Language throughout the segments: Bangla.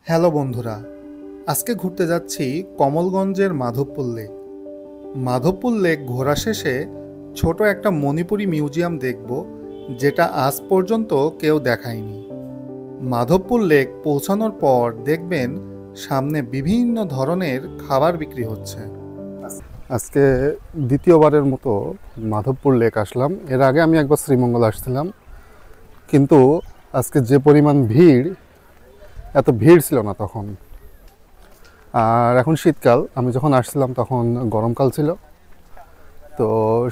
হ্যালো বন্ধুরা, আজকে ঘুরতে যাচ্ছি কমলগঞ্জের মাধবপুর লেক। মাধবপুর লেক ঘোরা শেষে ছোট একটা মণিপুরি মিউজিয়াম দেখব, যেটা আজ পর্যন্ত কেউ দেখায়নি। মাধবপুর লেক পৌঁছানোর পর দেখবেন সামনে বিভিন্ন ধরনের খাবার বিক্রি হচ্ছে। আজকে দ্বিতীয়বারের মতো মাধবপুর লেক আসলাম। এর আগে আমি একবার শ্রীমঙ্গল আসছিলাম, কিন্তু আজকে যে পরিমাণ ভিড়, এত ভিড় ছিল না তখন। আর এখন শীতকাল, আমি যখন আসছিলাম তখন গরমকাল ছিল, তো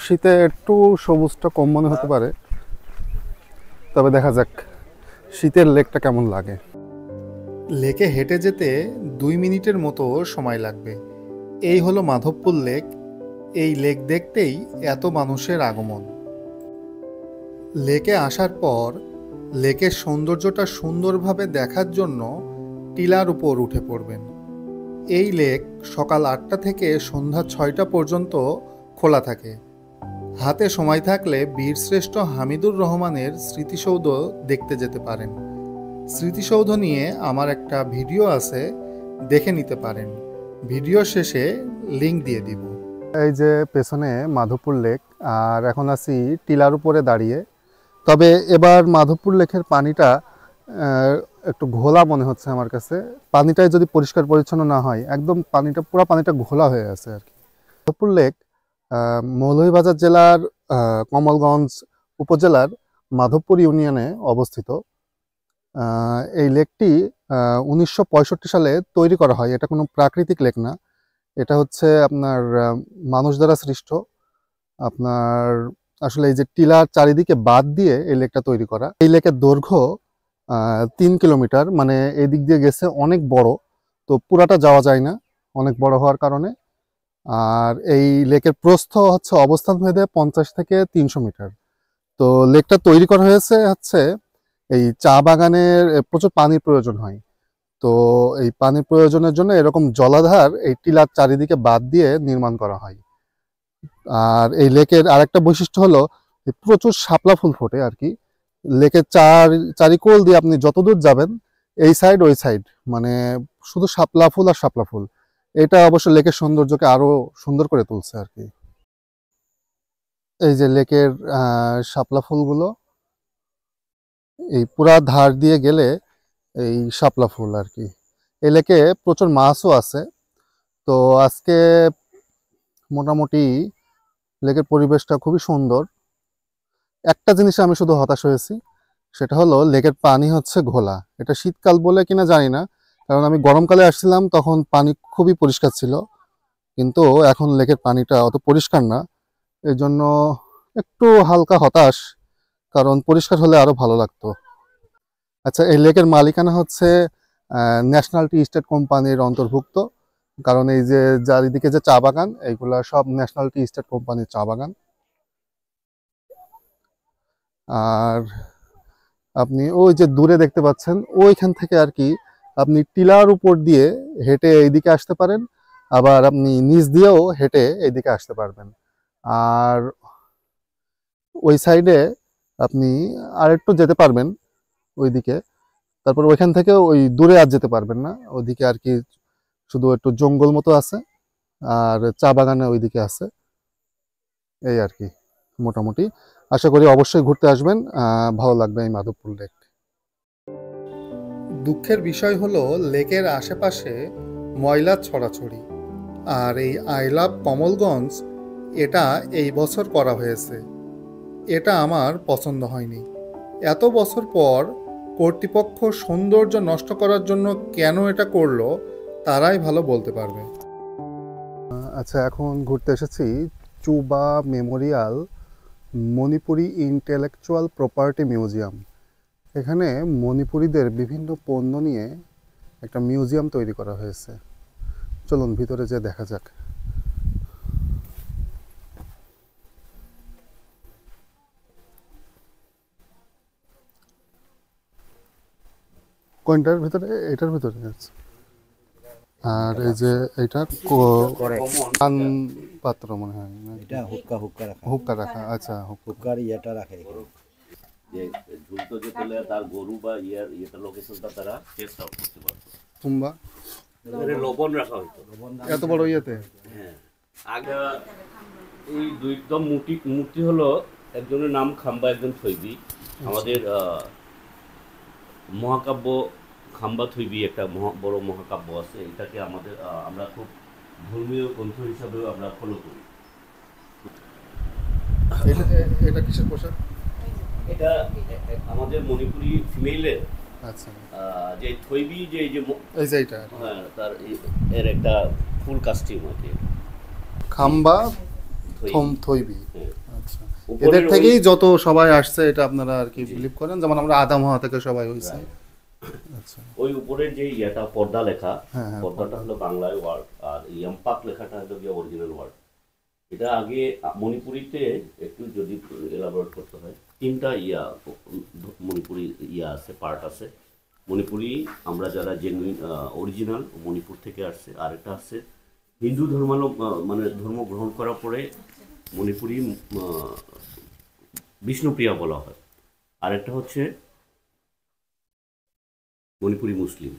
শীতে একটু সবুজটা কম মনে হতে পারে। তবে দেখা যাক শীতের লেকটা কেমন লাগে। লেকে হেঁটে যেতে 2 মিনিটের মতো সময় লাগবে। এই হলো মাধবপুর লেক। এই লেক দেখতেই এত মানুষের আগমন। লেকে আসার পর লেকের সৌন্দর্যটা সুন্দরভাবে দেখার জন্য টিলার উপর উঠে পড়বেন। এই লেক সকাল 8টা থেকে সন্ধ্যা 6টা পর্যন্ত খোলা থাকে। হাতে সময় থাকলে বীরশ্রেষ্ঠ হামিদুর রহমানের স্মৃতিসৌধ দেখতে যেতে পারেন। স্মৃতিসৌধ নিয়ে আমার একটা ভিডিও আছে, দেখে নিতে পারেন। ভিডিও শেষে লিংক দিয়ে দিব। এই যে পেছনে মাধবপুর লেক, আর এখন আছি টিলার উপরে দাঁড়িয়ে। তবে এবার মাধবপুর লেকের পানিটা একটু ঘোলা মনে হচ্ছে আমার কাছে। পানিটাই যদি পরিষ্কার পরিচ্ছন্ন না হয়, একদম পুরো পানিটা ঘোলা হয়ে আছে আর কি। মাধবপুর লেক মৌলভীবাজার জেলার কমলগঞ্জ উপজেলার মাধবপুর ইউনিয়নে অবস্থিত। এই লেকটি 1965 সালে তৈরি করা হয়। এটা কোনো প্রাকৃতিক লেক না, এটা হচ্ছে আপনার মানুষ দ্বারা সৃষ্ট। আপনার আসলে এই যে টিলার চারিদিকে বাঁধ দিয়ে এই লেকটা তৈরি করা। এই লেকের দৈর্ঘ্য 3 কিলোমিটার, মানে এই দিক দিয়ে গেছে অনেক বড়, তো পুরাটা যাওয়া যায় না অনেক বড় হওয়ার কারণে। আর এই লেকের প্রস্থ হচ্ছে অবস্থান ভেদে 50 থেকে 300 মিটার। তো লেকটা তৈরি করা হয়েছে হচ্ছে এই চা বাগানের প্রচুর পানির প্রয়োজন হয়, তো এই পানির প্রয়োজনের জন্য এরকম জলাধার এই টিলার চারিদিকে বাঁধ দিয়ে নির্মাণ করা হয়। আর এই লেকের আরেকটা বৈশিষ্ট্য হলো প্রচুর শাপলা ফুল ফোটে আর কি। লেকের চারিকোল দিয়ে আপনি যতদূর যাবেন, এই সাইড ওই সাইড, মানে শুধু শাপলা ফুল আর শাপলা ফুল। এটা অবশ্য লেকের সৌন্দর্যকে আরো সুন্দর করে তুলছে আর কি। এই যে লেকের শাপলা ফুলগুলো, এই পুরা ধার দিয়ে গেলে এই শাপলা ফুল আর কি। এই লেকে প্রচুর মাছও আছে। তো আজকে মোটামুটি লেকের পরিবেশটা খুবই সুন্দর। একটা জিনিসে আমি শুধু হতাশ হয়েছি, সেটা হলো লেকের পানি হচ্ছে ঘোলা। এটা শীতকাল বলে কিনা জানি না, কারণ আমি গরমকালে আসছিলাম তখন পানি খুবই পরিষ্কার ছিল, কিন্তু এখন লেকের পানিটা অত পরিষ্কার না। এই জন্য একটু হালকা হতাশ, কারণ পরিষ্কার হলে আরো ভালো লাগতো। আচ্ছা, এই লেকের মালিকানা হচ্ছে ন্যাশনাল টি স্টেট কোম্পানির অন্তর্ভুক্ত, কারণ এই যে চারিদিকে যে চা বাগান, এইগুলা সব ন্যাশনাল টি স্টেট কোম্পানির চা বাগান। আর আপনি ওই যে দূরে দেখতে পাচ্ছেন, ওইখান থেকে আর কি আপনি টিলার উপর দিয়ে হেঁটে এইদিকে আসতে পারেন, আবার আপনি নিচ দিয়েও হেঁটে এইদিকে আসতে পারবেন। আর ওই সাইডে আপনি আরেকটু যেতে পারবেন ওইদিকে, তারপর ওইখান থেকে ওই দূরে আর যেতে পারবেন না। ওইদিকে আর কি শুধু একটু জঙ্গল মতো আছে, আর চা বাগানে ওইদিকে আছে। এই আর কি মোটামুটি। আশা করি অবশ্যই ঘুরতে আসবেন, ভালো লাগবে এই মাধবপুর লেক। দুঃখের বিষয় হলো লেকের আশেপাশে ময়লা ছড়াছড়ি। আর এই আই লাভ কমলগঞ্জ, এটা এই বছর করা হয়েছে। এটা আমার পছন্দ হয়নি। এত বছর পর কর্তৃপক্ষ সৌন্দর্য নষ্ট করার জন্য কেন এটা করলো, তারাই ভালো বলতে পারবে। আচ্ছা, এখন ঘুরতে এসেছি Chuba memorial Manipuri intellectual property museum. এখানে মণিপুরীদের বিভিন্ন পণ্য নিয়ে একটা মিউজিয়াম তৈরি করা হয়েছে। চলুন ভিতরে যে দেখা যাক। কোনটার ভিতরে? এটার ভিতরে আছে। আর এই যে এটা কান পাত্র মনে হয়, এটা হুক্কা হুক্কা রাখা, হুক্কা রাখা। আচ্ছা, হুক্কার ইয়েটা রাখে এখানে। যে ঝুলতো যে তুলে তার গরু বা ইয়েটা লোকেশনটা তারা টেস্ট আউট করতে পারতো। খুম্বা এখানে লবণ রাখা হতো। এত বড় ইয়েতে? হ্যাঁ, আগে এই দুইটা মূর্তি হলো, একজনের নাম খাম্বা, একজন থৈবি। আমাদের মহাকাব্য খাম্বা থৈবি একটা বড় মহাকাব্য আছে, এটাকে আমাদের আমরা খুব ধর্মীয় গ্রন্থ হিসাবেও আমরা ফলো করি। এটা কিসের পোশাক? এটা আমাদের মণিপুরি ফিমেলের আচ্ছা, যে থৈবি, যে এই যে এই যে এটা হ্যাঁ, তার এর একটা ফুল কাস্টিউম আছে, খাম্বা থৈবি। থইবি। হ্যাঁ। আচ্ছা, উপরের এদের ওই- থেকেই যত সবাই আসছে এটা আপনারা আর কি বিলিভ করেন, যেমন আমরা আদাম হওয়া থেকে সবাই হয়েছে। আচ্ছা, ওই উপরের যে ইয়েটা পর্দা লেখা, হ্যাঁ, হ্যাঁ, পর্দাটা হলো বাংলায় ওয়ার্ড, আর ইয়াম্পাক লেখাটা হলো গিয়ে অরিজিনাল ওয়ার্ড। এটা আগে মণিপুরিতে একটু যদি এলাবোরেট করতে হয়, তিনটা মণিপুরি আছে, পার্ট আছে। মণিপুরি আমরা যারা জেনুইন অরিজিনাল মণিপুর থেকে আসছে, আরেকটা আছে হিন্দু মানে ধর্ম গ্রহণ করার পরে মণিপুরি বিষ্ণুপ্রিয়া বলা হয়, আরেকটা হচ্ছে মণিপুরি মুসলিম।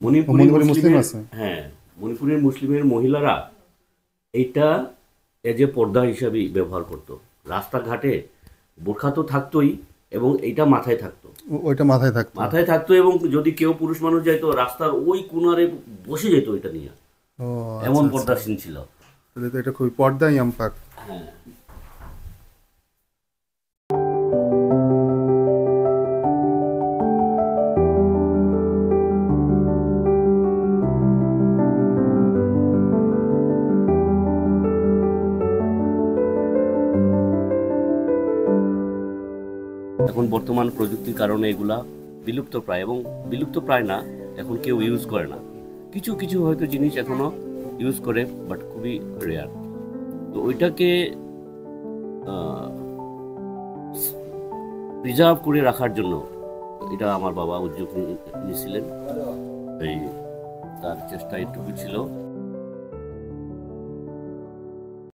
মণিপুরি মুসলিম আছে? হ্যাঁ, মণিপুরের মুসলিমের মহিলারা এইটা এজ এ পর্দা হিসাবে ব্যবহার করতো। রাস্তাঘাটে বোরখা তো থাকতোই, এবং এইটা মাথায় থাকতো। ওইটা মাথায় থাকতো, এবং যদি কেউ পুরুষ মানুষ যাইতো রাস্তার ওই কোনারে বসে যেত এটা নিয়ে, ও এমন আচ্ছা, পর্দাসীন ছিল। তাহলে তো এটা খুবই পর্দাই ইয়াম্পাক। হ্যাঁ। এখন বর্তমান প্রযুক্তির কারণে এগুলা বিলুপ্ত প্রায়, এবং বিলুপ্ত প্রায় না, এখন কেউ ইউজ করে না। কিছু কিছু হয়তো জিনিস এখনো ইউজ করে, বাট খুবই রেয়ার। তো ওইটাকে প্রিজার্ভ করে রাখার জন্য এটা আমার বাবা উদ্যোগ নিয়েছিলেন। এই তার চেষ্টা এটুকু ছিল।